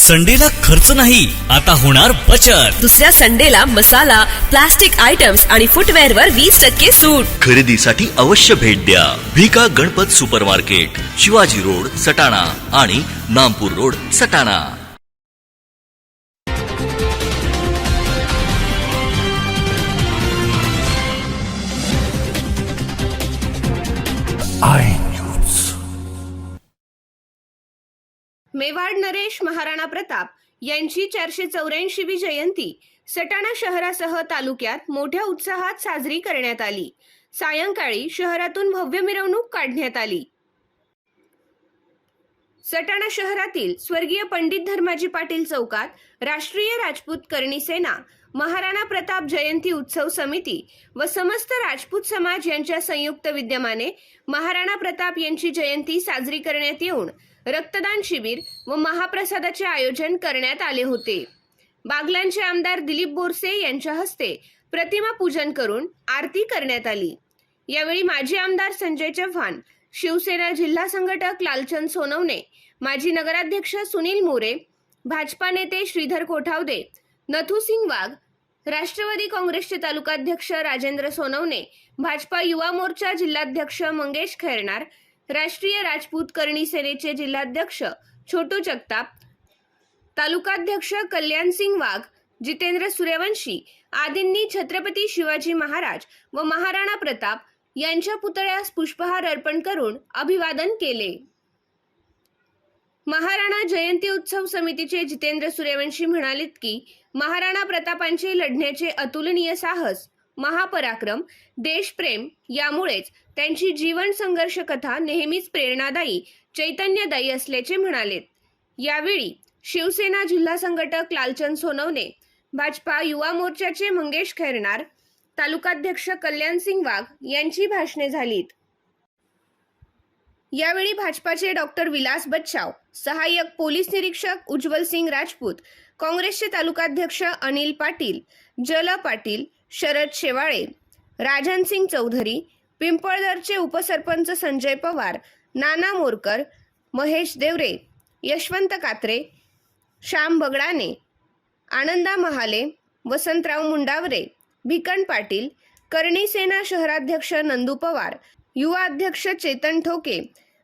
संडेला खर्च नाही, आता होणार बचत. दुसऱ्या संडेला मसाला, प्लास्टिक आयटम्स आणि फुटवेअर वर 20% सूट. खरेदीसाठी अवश्य भेट द्या भिका गणपत सुपरमार्केट, शिवाजी रोड सटाणा आणि नामपूर रोड सटाणा. मेवाड नरेश महाराणा प्रताप यांची 484वी जयंती सटाणा शहरासह तालुक्यात मोठ्या उत्साहात साजरी करण्यात आली. सायंकाळी शहरातून भव्य मिरवणूक काढण्यात आली. सटाणा शहरातील स्वर्गीय पंडित धर्माजी पाटील चौकात राष्ट्रीय राजपूत करणी सेना, महाराणा प्रताप जयंती उत्सव समिती व समस्त राजपूत समाज यांच्या संयुक्त विद्यमाने महाराणा प्रताप यांची जयंती साजरी करण्यात येऊन रक्तदान शिबिर व महाप्रसादाचे आयोजन करण्यात आले होते. बागलांचे आमदार दिलीप बोरसे यांच्या हस्ते प्रतिमा पूजन करून आरती करण्यात आली. यावेळी माजी आमदार संजय चव्हाण, शिवसेना जिल्हा संघटक लालचंद सोनवणे, माजी नगराध्यक्ष सुनील मोरे, भाजपा नेते श्रीधर कोठावदे, नथुसिंग वाघ, राष्ट्रवादी काँग्रेसचे तालुकाध्यक्ष राजेंद्र सोनवणे, भाजपा युवा मोर्चा जिल्हाध्यक्ष मंगेश खैरनार, राष्ट्रीय राजपूत करणी सेनेचे जिल्हाध्यक्ष छोटू जगताप, तालुकाध्यक्ष कल्याणसिंग वाघ, जितेंद्र सूर्यवंशी आदींनी छत्रपती शिवाजी महाराज व महाराणा प्रताप यांच्या पुतळ्यास पुष्पहार अर्पण करून अभिवादन केले. महाराणा जयंती उत्सव समितीचे जितेंद्र सूर्यवंशी म्हणालेत की महाराणा प्रतापांचे लढण्याचे अतुलनीय साहस, महापराक्रम, देशप्रेम यामुळेच त्यांची जीवन संघर्ष कथा नेहमीच प्रेरणादायी, चैतन्यदायी असल्याचे म्हणालेत. यावेळी शिवसेना जिल्हा संघटक लालचंद सोनवणे, भाजपा युवा मोर्चाचे मंगेश खैरनार, तालुकाध्यक्ष कल्याणसिंग वाघ यांची भाषणे झालीत. यावेळी भाजपाचे डॉक्टर विलास बच्चाव, सहाय्यक पोलीस निरीक्षक उज्ज्वल सिंग राजपूत, काँग्रेसचे तालुकाध्यक्ष अनिल पाटील, जल पाटील, शरद शेवाळे, राजन सिंग चौधरी, पिंपळदरचे उपसरपंच संजय पवार, नाना मोरकर, महेश देवरे, यशवंत कात्रे, श्याम बगडाने, आनंदा महाले, वसंतराव मुंडावरे, भिकन पाटील, करणी सेना शहराध्यक्ष नंदू पवार, युवा अध्यक्ष चेतन ठोके,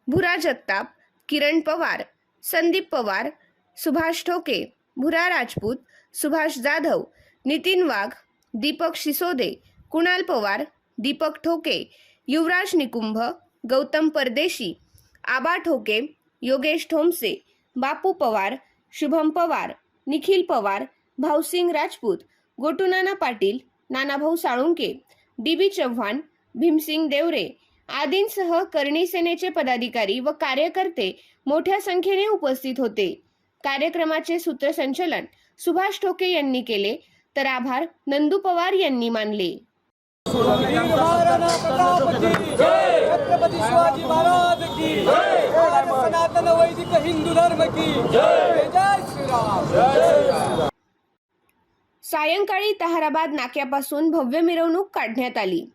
भुरा जगताप, किरण पवार, संदीप पवार, सुभाष ठोके, भुरा राजपूत, सुभाष जाधव, नितीन वाघ, दीपक सिसोदे, कुणाल पवार, दीपक ठोके, युवराज निकुंभ, गौतम परदेशी, आबा ठोके, योगेश ठोमसे, बापू पवार, शुभम पवार, निखिल पवार, भाऊसिंग राजपूत, गोटूनाना पाटील, नानाभाऊ साळुंके, डीबी चव्हाण, भीमसिंग देवरे आदींसह करणी सेनेचे पदाधिकारी व कार्यकर्ते मोठ्या संख्येने उपस्थित होते. कार्यक्रमाचे सूत्रसंचालन सुभाष ठोके यांनी केले, तर आभार नंदू पवार यांनी मानले. महाराणा प्रताप की जय, छत्रपती शिवाजी महाराज की जय, सनातन वैदिक हिंदू धर्म की जय, जय श्रीराम, जय श्रीराम. सायंकाळी ताहराबाद नाक्यापासून भव्य मिरवणूक काढण्यात आली.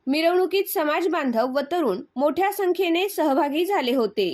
मिरवणुकीत समाज बांधव व तरुण मोठ्या संख्येने सहभागी झाले होते.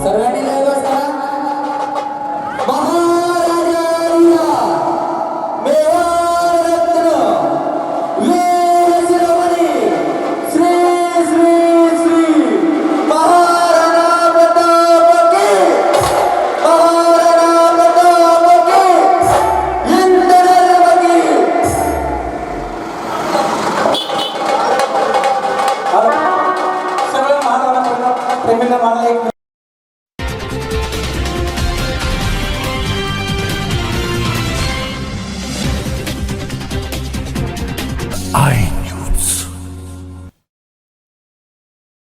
सर्वांनी लय करा. महाराजांना मेवाड रत्न वीर शिरोमणी श्री श्री श्री महाराणा प्रताप की हिंद धर्म की. सगळं महाराणा प्रेमीला मला एक